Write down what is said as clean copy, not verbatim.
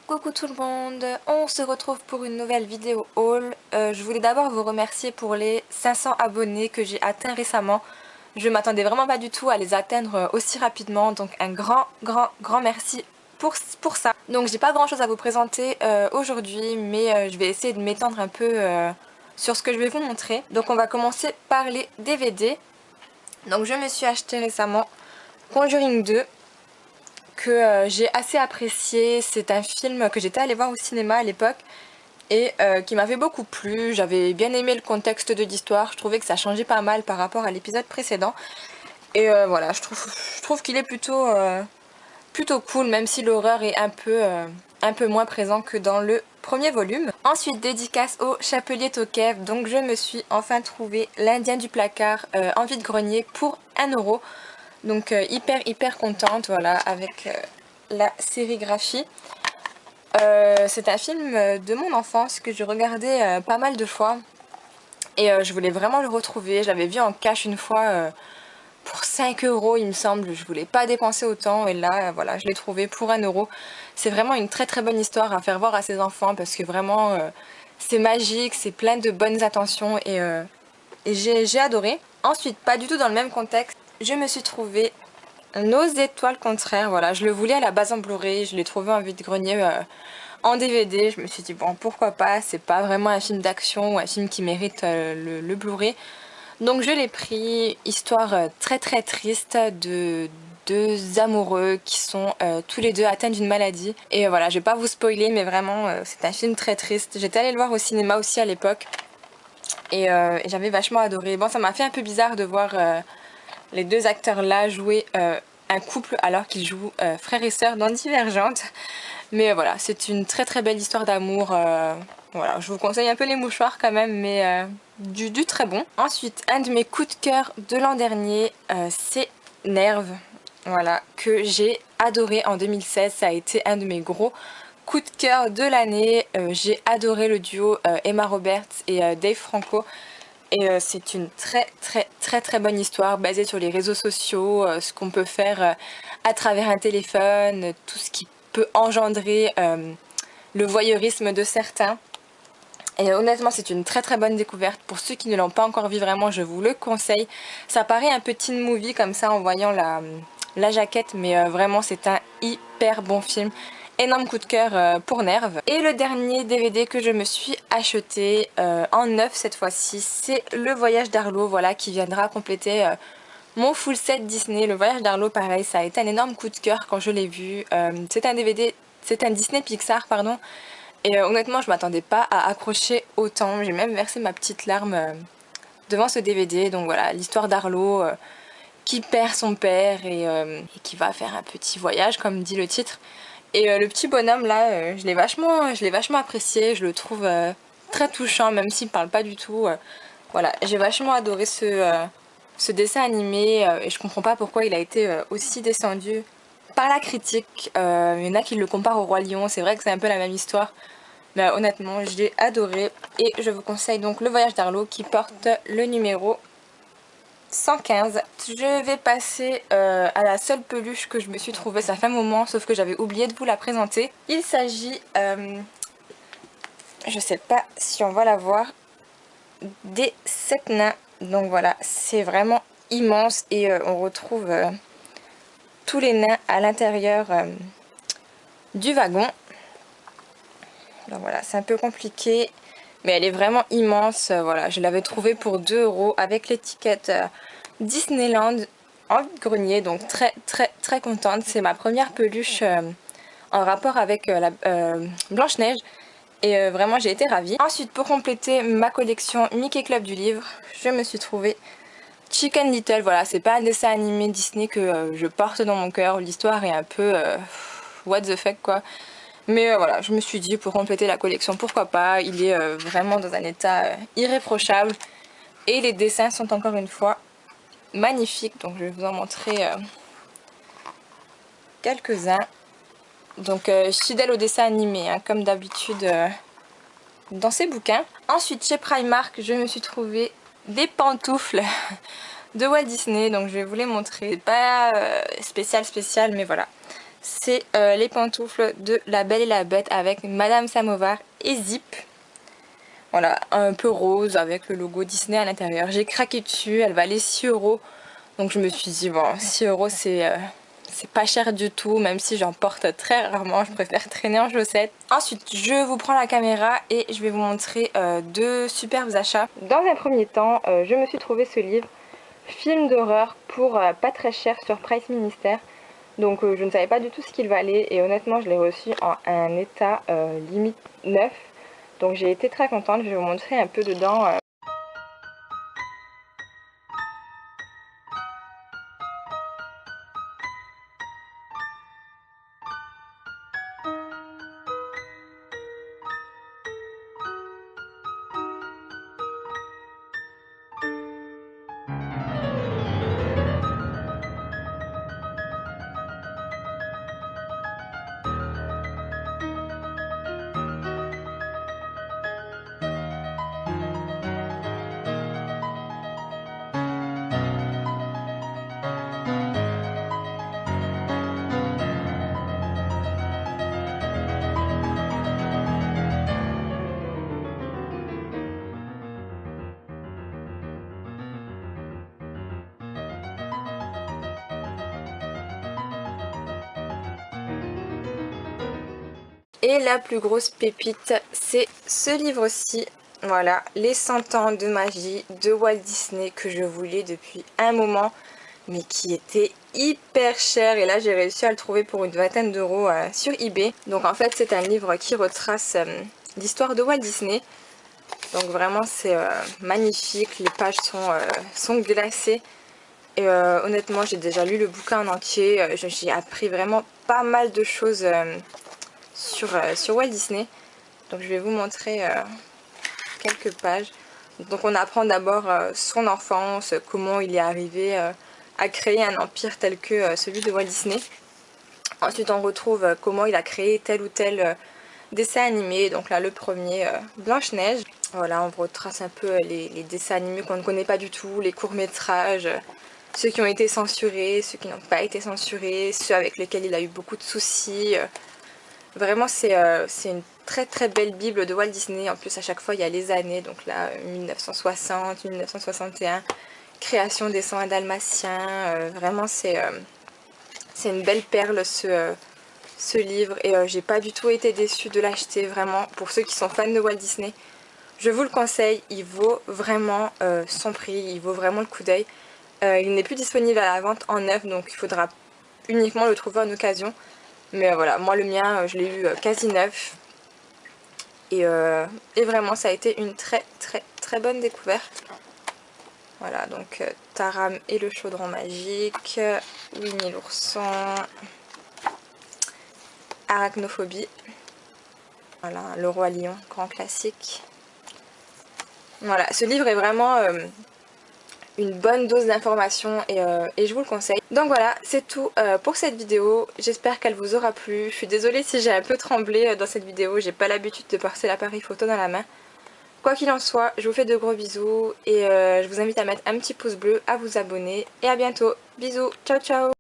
Coucou tout le monde, on se retrouve pour une nouvelle vidéo haul. Je voulais d'abord vous remercier pour les 500 abonnés que j'ai atteints récemment. Je m'attendais vraiment pas du tout à les atteindre aussi rapidement, donc un grand merci pour ça. Donc j'ai pas grand chose à vous présenter aujourd'hui, mais je vais essayer de m'étendre un peu sur ce que je vais vous montrer. Donc on va commencer par les DVD. Donc je me suis acheté récemment Conjuring 2. Que j'ai assez apprécié. C'est un film que j'étais allée voir au cinéma à l'époque et qui m'avait beaucoup plu. J'avais bien aimé le contexte de l'histoire, je trouvais que ça changeait pas mal par rapport à l'épisode précédent. Et voilà, je trouve qu'il est plutôt cool, même si l'horreur est un peu moins présent que dans le premier volume. Ensuite, dédicace au Chapelier Tokev, donc je me suis enfin trouvé l'Indien du placard en vide-grenier pour 1 €. Donc hyper contente, voilà, avec la sérigraphie. C'est un film de mon enfance que je regardais pas mal de fois. Et je voulais vraiment le retrouver. Je l'avais vu en cash une fois pour 5 € il me semble. Je voulais pas dépenser autant. Et là, voilà, je l'ai trouvé pour 1 €. C'est vraiment une très bonne histoire à faire voir à ses enfants. Parce que vraiment, c'est magique, c'est plein de bonnes intentions. Et j'ai adoré. Ensuite, pas du tout dans le même contexte, je me suis trouvé Nos étoiles contraires. Voilà, je le voulais à la base en Blu-ray, je l'ai trouvé en vide-grenier en DVD. Je me suis dit bon, pourquoi pas, c'est pas vraiment un film d'action ou un film qui mérite le Blu-ray. Donc je l'ai pris, histoire très triste de deux amoureux qui sont tous les deux atteints d'une maladie. Et voilà, je vais pas vous spoiler, mais vraiment c'est un film très triste. J'étais allée le voir au cinéma aussi à l'époque et j'avais vachement adoré. Bon, ça m'a fait un peu bizarre de voir les deux acteurs là jouer un couple alors qu'ils jouent frère et sœur dans Divergente. Mais voilà, c'est une très belle histoire d'amour. Voilà, je vous conseille un peu les mouchoirs quand même, mais du très bon. Ensuite, un de mes coups de cœur de l'an dernier, c'est Nerve. Voilà, que j'ai adoré en 2016. Ça a été un de mes gros coups de cœur de l'année. J'ai adoré le duo Emma Roberts et Dave Franco. Et c'est une très bonne histoire basée sur les réseaux sociaux, ce qu'on peut faire à travers un téléphone, tout ce qui peut engendrer le voyeurisme de certains. Et honnêtement, c'est une très bonne découverte. Pour ceux qui ne l'ont pas encore vu, vraiment, je vous le conseille. Ça paraît un peu teen movie comme ça en voyant la jaquette, mais vraiment, c'est un hyper bon film. Énorme coup de cœur pour Nerve. Et le dernier DVD que je me suis acheté en neuf cette fois-ci, c'est Le Voyage d'Arlo, voilà, qui viendra compléter mon full set Disney. Le Voyage d'Arlo, pareil, ça a été un énorme coup de cœur quand je l'ai vu. C'est un DVD, c'est un Disney Pixar, pardon. Et honnêtement, je m'attendais pas à accrocher autant. J'ai même versé ma petite larme devant ce DVD. Donc voilà, l'histoire d'Arlo qui perd son père et qui va faire un petit voyage, comme dit le titre. Et le petit bonhomme là, je l'ai vachement apprécié, je le trouve très touchant, même s'il ne parle pas du tout. Voilà, j'ai vachement adoré ce dessin animé et je comprends pas pourquoi il a été aussi descendu par la critique. Il y en a qui le comparent au Roi Lion, c'est vrai que c'est un peu la même histoire. Mais honnêtement, je l'ai adoré et je vous conseille donc Le Voyage d'Arlo qui porte le numéro 115. Je vais passer à la seule peluche que je me suis trouvée, ça fait un moment, sauf que j'avais oublié de vous la présenter. Il s'agit, je sais pas si on va la voir, des 7 nains. Donc voilà, c'est vraiment immense et on retrouve tous les nains à l'intérieur du wagon. Donc voilà, c'est un peu compliqué, mais elle est vraiment immense. Voilà, je l'avais trouvée pour 2 € avec l'étiquette Disneyland en grenier, donc très contente. C'est ma première peluche en rapport avec la Blanche-Neige et vraiment j'ai été ravie. Ensuite, pour compléter ma collection Mickey Club du livre, je me suis trouvée Chicken Little. Voilà, c'est pas un dessin animé Disney que je porte dans mon cœur. L'histoire est un peu what the fuck quoi. Mais voilà, je me suis dit pour compléter la collection, pourquoi pas. Il est vraiment dans un état irréprochable et les dessins sont encore une fois magnifiques. Donc je vais vous en montrer quelques-uns. Donc fidèle au dessin animé, hein, comme d'habitude dans ces bouquins. Ensuite, chez Primark, je me suis trouvé des pantoufles de Walt Disney. Donc je vais vous les montrer. C'est pas spécial, mais voilà. C'est les pantoufles de La Belle et la Bête avec Madame Samovar et Zip. Voilà, un peu rose avec le logo Disney à l'intérieur. J'ai craqué dessus, elle valait 6 €. Donc je me suis dit, bon, 6 € c'est pas cher du tout, même si j'en porte très rarement, je préfère traîner en chaussettes. Ensuite, je vous prends la caméra et je vais vous montrer deux superbes achats. Dans un premier temps, je me suis trouvé ce livre, film d'horreur pour pas très cher sur Price Ministère. Donc je ne savais pas du tout ce qu'il valait et honnêtement je l'ai reçu en un état limite neuf. Donc j'ai été très contente, je vais vous montrer un peu dedans. Et la plus grosse pépite, c'est ce livre-ci. Voilà, Les 100 ans de magie de Walt Disney que je voulais depuis un moment, mais qui était hyper cher. Et là, j'ai réussi à le trouver pour une vingtaine d'euros sur eBay. Donc en fait, c'est un livre qui retrace l'histoire de Walt Disney. Donc vraiment, c'est magnifique. Les pages sont glacées. Et honnêtement, j'ai déjà lu le bouquin en entier. J'ai appris vraiment pas mal de choses sur Walt Disney. Donc je vais vous montrer quelques pages. Donc on apprend d'abord son enfance, comment il est arrivé à créer un empire tel que celui de Walt Disney. Ensuite on retrouve comment il a créé tel ou tel dessin animé. Donc là le premier, Blanche-Neige. Voilà, on retrace un peu les dessins animés qu'on ne connaît pas du tout, les courts-métrages, ceux qui ont été censurés, ceux qui n'ont pas été censurés, ceux avec lesquels il a eu beaucoup de soucis. Vraiment c'est une très très belle bible de Walt Disney. En plus à chaque fois il y a les années, donc là 1960, 1961, création des 101 Dalmatiens. Vraiment c'est une belle perle ce livre et j'ai pas du tout été déçue de l'acheter. Vraiment, pour ceux qui sont fans de Walt Disney, je vous le conseille, il vaut vraiment son prix, il vaut vraiment le coup d'œil. Il n'est plus disponible à la vente en neuf, donc il faudra uniquement le trouver en occasion. Mais voilà, moi le mien, je l'ai eu quasi neuf. Et vraiment, ça a été une très très très bonne découverte. Voilà, donc Taram et le chaudron magique, Winnie l'ourson, Arachnophobie. Voilà, Le Roi Lion, grand classique. Voilà, ce livre est vraiment une bonne dose d'informations et je vous le conseille. Donc voilà, c'est tout pour cette vidéo. J'espère qu'elle vous aura plu. Je suis désolée si j'ai un peu tremblé dans cette vidéo. J'ai pas l'habitude de porter l'appareil photo dans la main. Quoi qu'il en soit, je vous fais de gros bisous et je vous invite à mettre un petit pouce bleu, à vous abonner et à bientôt. Bisous, ciao ciao.